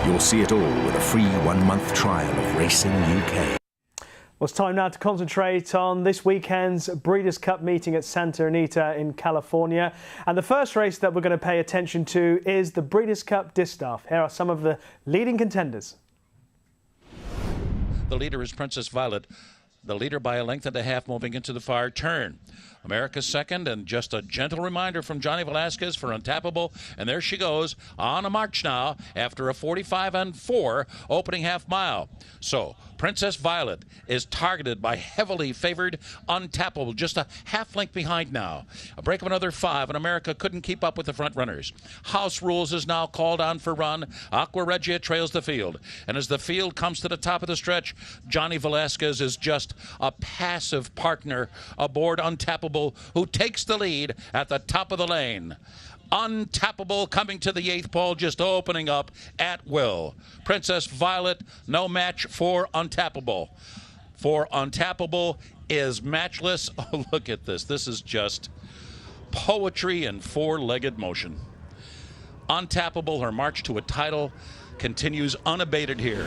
You'll see it all with a free 1-month trial of Racing UK. Well, it's time now to concentrate on this weekend's Breeders' Cup meeting at Santa Anita in California. And the first race that we're going to pay attention to is the Breeders' Cup Distaff. Here are some of the leading contenders. The leader is Princess Violet. The leader by a length and a half moving into the far turn. America's second, and just a gentle reminder from Johnny Velasquez for Untappable. And there she goes on a march now after a 45-4 opening half mile. So Princess Violet is targeted by heavily favored Untappable, just a half length behind now. A break of another 5, and America couldn't keep up with the front runners. House Rules is now called on for run. Aqua Regia trails the field. And as the field comes to the top of the stretch, Johnny Velasquez is just a passive partner aboard Untappable, who takes the lead at the top of the lane. Untappable coming to the 8th pole, just opening up at will. Princess Violet, no match for Untappable. For Untappable is matchless. Oh, look at this. This is just poetry in four-legged motion. Untappable, her march to a title, continues unabated here.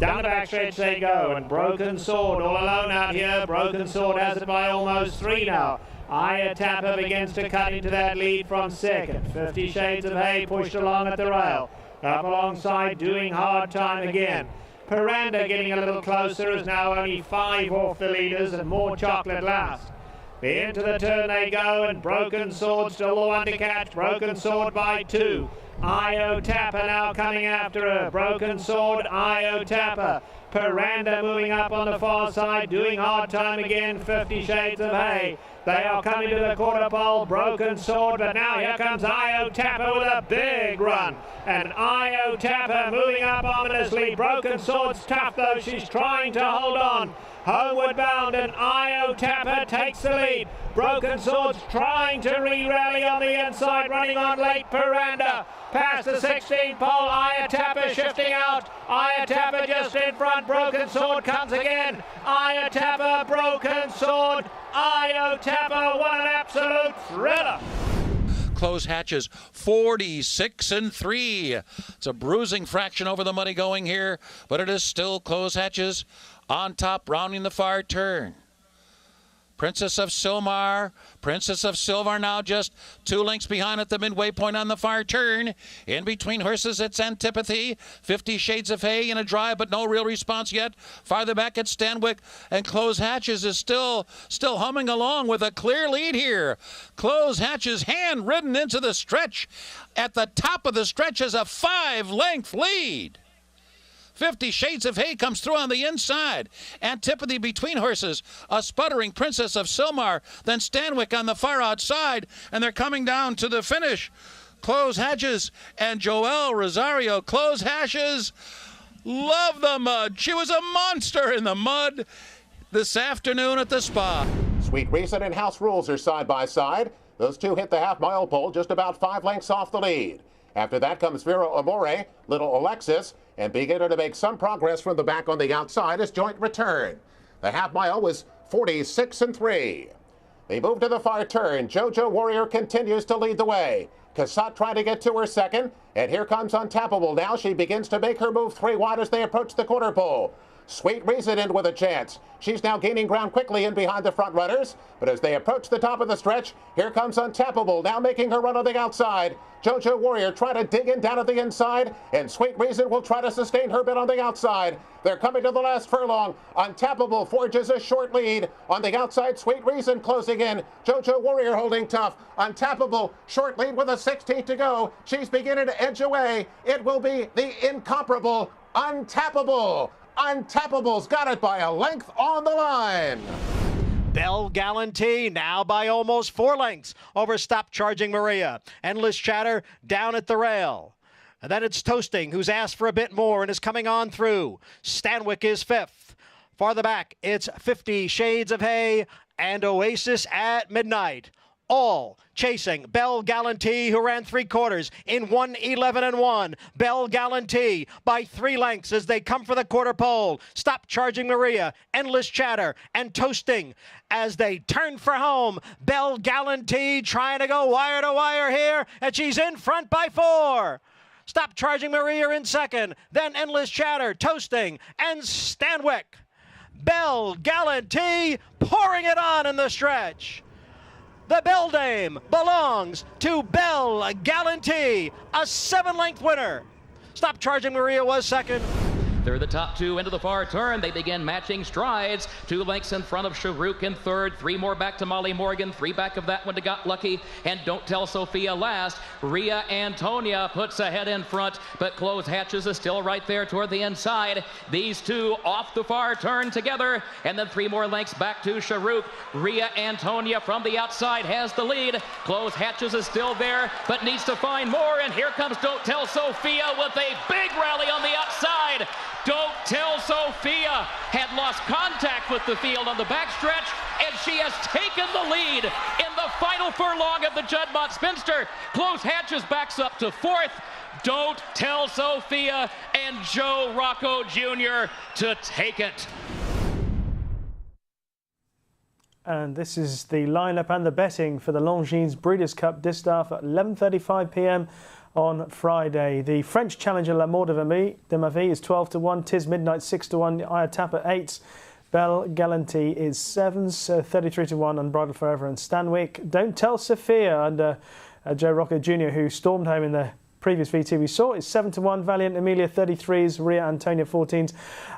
Down the backstretch they go, and Broken Sword all alone out here. Broken Sword has it by almost 3 now. Aya Tapper begins to cut into that lead from second. 50 Shades of Hay pushed along at the rail. Up alongside, doing hard time again. Piranda getting a little closer, is now only 5 off the leaders, and more chocolate last. Into the turn they go, and Broken Sword still the one to catch. Broken Sword by 2. Io Tapper now coming after her. Broken Sword, Io Tapper. Piranda moving up on the far side, doing hard time again. 50 Shades of Hay. They are coming to the quarter pole. Broken Sword, but now here comes Io Tapper with a big run. And Io Tapper moving up ominously. Broken Sword's tough though. She's trying to hold on. Homeward bound, and Io Tapper takes the lead. Broken Sword's trying to re-rally on the inside, running on late. Piranda past the 16th pole. Io Tapper shifting out. Io Tapper just in front. Broken Sword comes again. Io Tapper, Broken Sword. Io Tapper, what an absolute thriller. Close hatches 46-3. It's a bruising fraction over the money going here, but it is still close hatches on top, rounding the far turn. Princess of Silmar now just 2 lengths behind at the midway point on the far turn. In between horses, it's Antipathy. 50 Shades of Hay in a drive, but no real response yet. Farther back, it's Stanwyck, and Close Hatches is still humming along with a clear lead here. Close Hatches hand-ridden into the stretch. At the top of the stretch is a 5-length lead. 50 Shades of Hay comes through on the inside. Antipathy between horses. A sputtering Princess of Silmar. Then Stanwyck on the far outside. And they're coming down to the finish. Close Hatches and Joel Rosario. Close Hatches. Love the mud. She was a monster in the mud this afternoon at the Spa. Sweet Reason and House Rules are side by side. Those two hit the half-mile pole just about 5 lengths off the lead. After that comes Vera Amore, Little Alexis, and beginning to make some progress from the back on the outside is Joint Return. The half mile was 46-3. They move to the far turn. JoJo Warrior continues to lead the way. Cassatt trying to get to her second, and here comes Untappable now. She begins to make her move 3 wide as they approach the quarter pole. Sweet Reason in with a chance. She's now gaining ground quickly in behind the front runners, but as they approach the top of the stretch, here comes Untappable now making her run on the outside. JoJo Warrior trying to dig in down at the inside, and Sweet Reason will try to sustain her bit on the outside. They're coming to the last furlong. Untappable forges a short lead. On the outside, Sweet Reason closing in. JoJo Warrior holding tough. Untappable, short lead with a 16th to go. She's beginning to edge away. It will be the incomparable Untappable. Untappable's got it by a length on the line. Belle Galantine now by almost 4 lengths over Stop Charging Maria. Endless Chatter down at the rail. And then it's Toasting, who's asked for a bit more and is coming on through. Stanwyck is 5th. Farther back, it's 50 Shades of Hay and Oasis at Midnight. All chasing Belle Galantine, who ran 3/4 in 1:11-1. Belle Galantine by 3 lengths as they come for the quarter pole. Stop Charging Maria, Endless Chatter, and Toasting as they turn for home. Belle Galantine trying to go wire to wire here, and she's in front by 4. Stop Charging Maria in second. Then Endless Chatter, Toasting, and Stanwyck. Belle Galantine pouring it on in the stretch. The Belle Dame belongs to Belle Galantine, a 7-length winner. Stop Charging Maria was second. They're the top two into the far turn. They begin matching strides. 2 lengths in front of Sharuk in third. 3 more back to Molly Morgan. 3 back of that one to Got Lucky. And Don't Tell Sophia last. Ria Antonia puts ahead in front, but Close Hatches is still right there toward the inside. These two off the far turn together. And then 3 more lengths back to Sharuk. Ria Antonia from the outside has the lead. Close Hatches is still there, but needs to find more. And here comes Don't Tell Sophia with a big rally on the outside. Don't Tell Sophia had lost contact with the field on the backstretch, and she has taken the lead in the final furlong of the Juddmonte Spinster. Close Hatches backs up to 4th. Don't Tell Sophia and Joe Rocco Jr. to take it. And this is the lineup and the betting for the Longines Breeders' Cup Distaff at 11:35 p.m. on Friday. The French challenger L'Amour de ma Vie is 12-1, Tis Midnight 6-1, Ayatapa 8s, Belle Galantine is 7s, 33-1, Unbridled Forever and Stanwyck. Don't Tell Sophia under Joe Rocco Jr., who stormed home in the previous VT we saw, is 7-1, Valiant Amelia 33s, Ria Antonia 14s,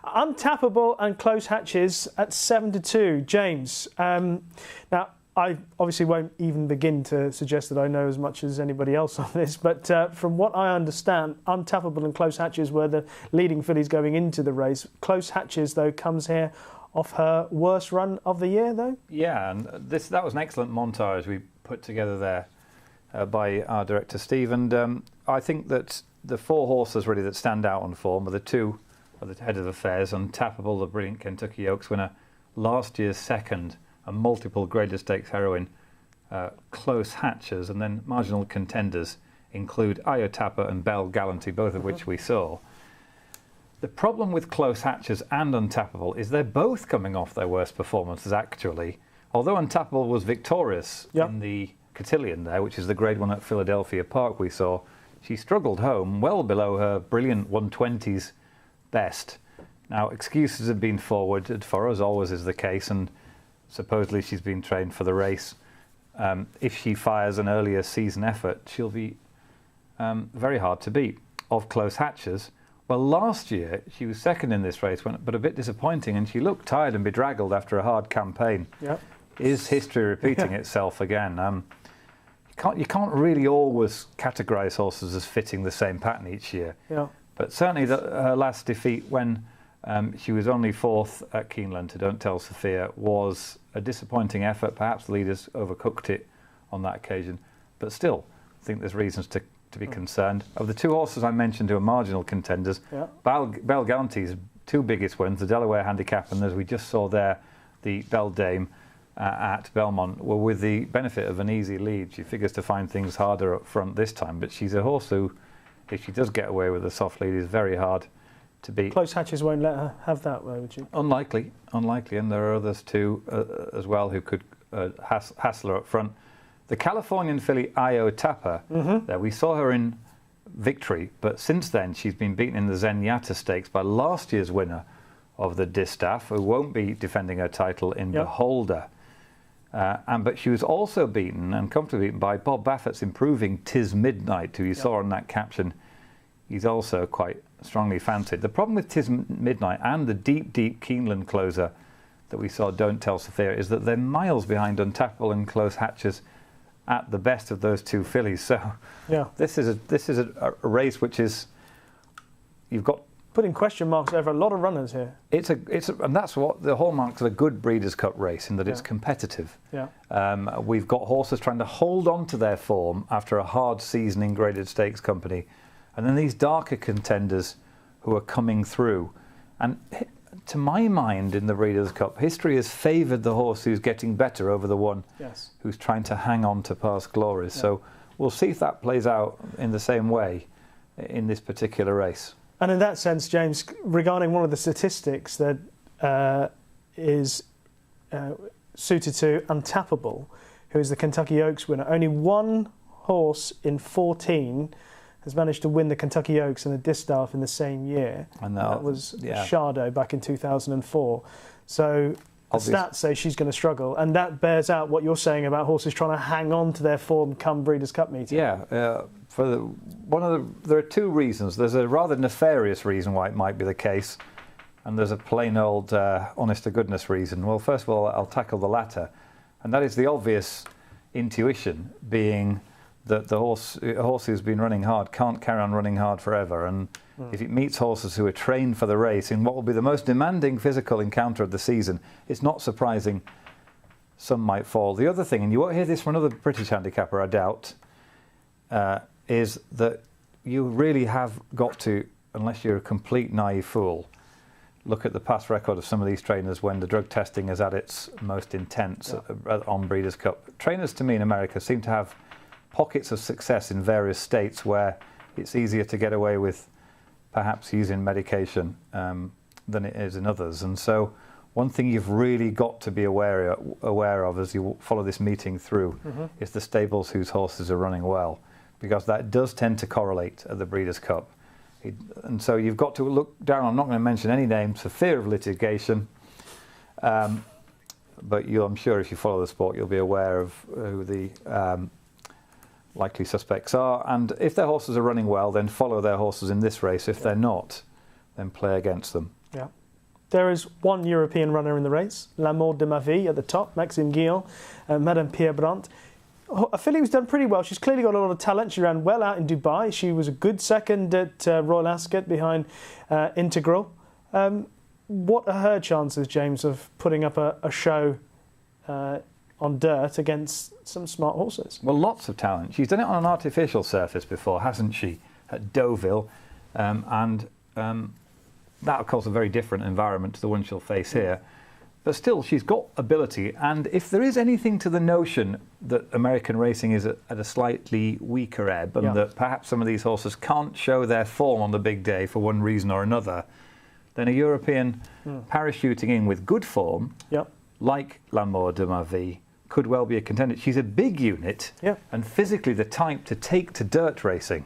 Untappable and Close Hatches at 7-2. James, now I obviously won't even begin to suggest that I know as much as anybody else on this, but from what I understand, Untappable and Close Hatches were the leading fillies going into the race. Close Hatches, though, comes here off her worst run of the year, though? Yeah, and that was an excellent montage we put together there by our director, Steve, and I think that the 4 horses really that stand out on form are the 2 at the head of affairs. Untappable, the brilliant Kentucky Oaks winner, last year's second, a multiple Graded Stakes heroine, Close Hatches, and then marginal contenders include Ayotapa and Belle Galantine, both of which we saw. The problem with Close Hatches and Untappable is they're both coming off their worst performances, actually. Although Untappable was victorious in the Cotillion there, which is the Grade 1 at Philadelphia Park we saw, she struggled home well below her brilliant 120s best. Now, excuses have been forwarded for us, always is the case, and supposedly she's been trained for the race. If she fires an earlier season effort, she'll be very hard to beat. Of Close Hatches, well, last year she was second in this race, but a bit disappointing, and she looked tired and bedraggled after a hard campaign. Is history repeating itself again? You can't really always categorise horses as fitting the same pattern each year. But certainly her last defeat when she was only 4th at Keeneland to Don't Tell Sophia was a disappointing effort. Perhaps the leaders overcooked it on that occasion. But still, I think there's reasons to be concerned. Of the 2 horses I mentioned who are marginal contenders, Belle Galantine's 2 biggest wins, the Delaware Handicap, and as we just saw there, the Belle Dame at Belmont, were with the benefit of an easy lead. She figures to find things harder up front this time, but she's a horse who, if she does get away with a soft lead, is very hard to beat. Close Hatches won't let her have that, would you? Unlikely, and there are others too as well who could hassle her up front. The Californian filly Ayotapa, there we saw her in victory, but since then she's been beaten in the Zenyatta Stakes by last year's winner of the Distaff, who won't be defending her title in Beholder. But she was also beaten, and comfortably beaten, by Bob Baffert's improving Tis Midnight, who you saw on that caption. He's also quite strongly fancied. The problem with Tis Midnight and the deep Keeneland closer that we saw, Don't Tell Sophia, is that they're miles behind Untappable and Close Hatches at the best of those 2 fillies. So this is a race which is, you've got putting question marks over a lot of runners here. And that's what the hallmarks of a good Breeders' Cup race, in that it's competitive. We've got horses trying to hold on to their form after a hard season in Graded Stakes company, and then these darker contenders who are coming through. And to my mind, in the Breeders' Cup, history has favoured the horse who's getting better over the one who's trying to hang on to past glories. So we'll see if that plays out in the same way in this particular race. And in that sense, James, regarding one of the statistics that is suited to Untappable, who is the Kentucky Oaks winner, only 1 horse in 14 has managed to win the Kentucky Oaks and the Distaff in the same year. And that was Shardo back in 2004. So the stats say she's going to struggle, and that bears out what you're saying about horses trying to hang on to their form come Breeders' Cup meeting. Yeah, there are two reasons. There's a rather nefarious reason why it might be the case, and there's a plain old honest-to-goodness reason. Well, first of all, I'll tackle the latter, and that is the obvious intuition being that a horse who's been running hard can't carry on running hard forever, and if it meets horses who are trained for the race in what will be the most demanding physical encounter of the season, it's not surprising some might fall. The other thing, and you won't hear this from another British handicapper, I doubt, is that you really have got to, unless you're a complete naive fool, look at the past record of some of these trainers when the drug testing is at its most intense on Breeders' Cup. Trainers, to me, in America seem to have pockets of success in various states where it's easier to get away with perhaps using medication than it is in others. And so one thing you've really got to be aware of as you follow this meeting through is the stables whose horses are running well, because that does tend to correlate at the Breeders' Cup. And so you've got to look down. I'm not going to mention any names for fear of litigation, but I'm sure if you follow the sport, you'll be aware of who the likely suspects are. And if their horses are running well, then follow their horses in this race. If they're not, then play against them. Yeah. There is one European runner in the race, L'amour de ma vie at the top, Maxime Guillon, Madame Pierre Brandt. A filly who's done pretty well. She's clearly got a lot of talent. She ran well out in Dubai. She was a good second at Royal Ascot behind Integral. What are her chances, James, of putting up a show on dirt against some smart horses? Well, lots of talent. She's done it on an artificial surface before, hasn't she, at Deauville? And that, of course, a very different environment to the one she'll face here. But still, she's got ability, and if there is anything to the notion that American racing is at a slightly weaker ebb, and that perhaps some of these horses can't show their form on the big day for one reason or another, then a European parachuting in with good form, like L'Amour de ma vie, could well be a contender. She's a big unit, and physically the type to take to dirt racing.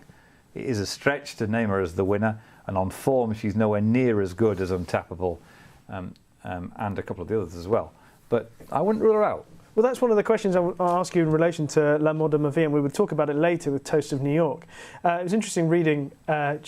It is a stretch to name her as the winner, and on form she's nowhere near as good as Untappable. And a couple of the others as well. But I wouldn't rule her out. Well, that's one of the questions I'll ask you in relation to L'Amour de ma vie, and we would talk about it later with Toast of New York. It was interesting reading an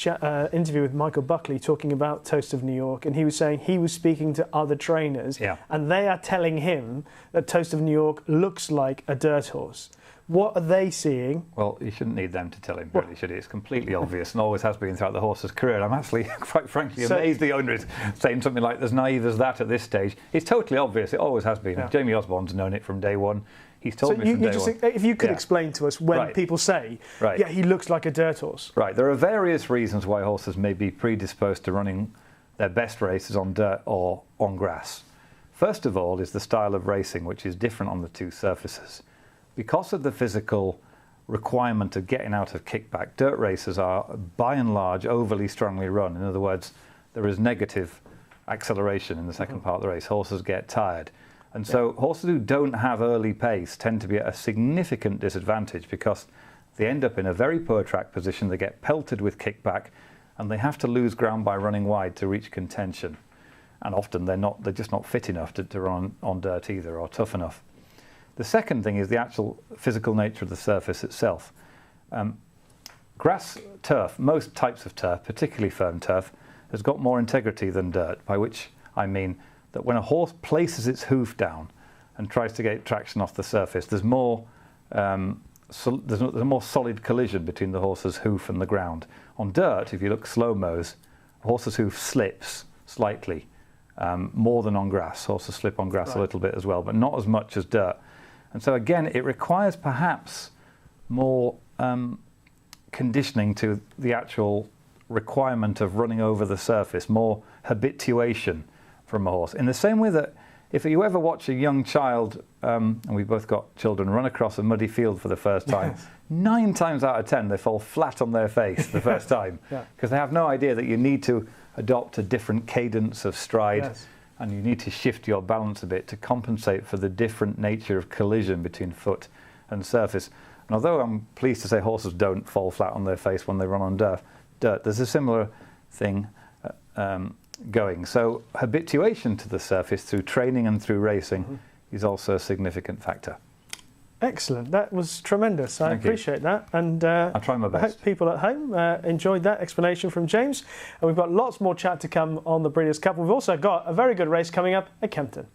interview with Michael Buckley talking about Toast of New York, and he was saying he was speaking to other trainers, and they are telling him that Toast of New York looks like a dirt horse. What are they seeing? Well, you shouldn't need them to tell him, really, should he? It's completely obvious and always has been throughout the horse's career. And I'm actually, quite frankly, amazed the owner is saying something like as naive as that at this stage. It's totally obvious. It always has been. Jamie Osborne's known it from day one. He's told me from day one. If you could explain to us when people say, yeah, he looks like a dirt horse. Right. There are various reasons why horses may be predisposed to running their best races on dirt or on grass. First of all is the style of racing, which is different on the two surfaces. Because of the physical requirement of getting out of kickback, dirt races are, by and large, overly strongly run. In other words, there is negative acceleration in the second part of the race. Horses get tired. And so horses who don't have early pace tend to be at a significant disadvantage because they end up in a very poor track position. They get pelted with kickback, and they have to lose ground by running wide to reach contention. And often they're just not fit enough to run on dirt either, or tough enough. The second thing is the actual physical nature of the surface itself. Grass turf, most types of turf, particularly firm turf, has got more integrity than dirt, by which I mean that when a horse places its hoof down and tries to get traction off the surface, there's more there's a more solid collision between the horse's hoof and the ground. On dirt, if you look slow-mos, a horse's hoof slips slightly, more than on grass. Horses slip on grass a little bit as well, but not as much as dirt. And so again, it requires perhaps more conditioning to the actual requirement of running over the surface, more habituation from a horse. In the same way that if you ever watch a young child, and we've both got children, run across a muddy field for the first time, 9 times out of 10 they fall flat on their face the first time, because they have no idea that you need to adopt a different cadence of stride. And you need to shift your balance a bit to compensate for the different nature of collision between foot and surface. And although I'm pleased to say horses don't fall flat on their face when they run on dirt, there's a similar thing going. So habituation to the surface through training and through racing is also a significant factor. Excellent. That was tremendous. I appreciate that. And I'll try my best. I hope people at home enjoyed that explanation from James. And we've got lots more chat to come on the Breeders' Cup. We've also got a very good race coming up at Kempton.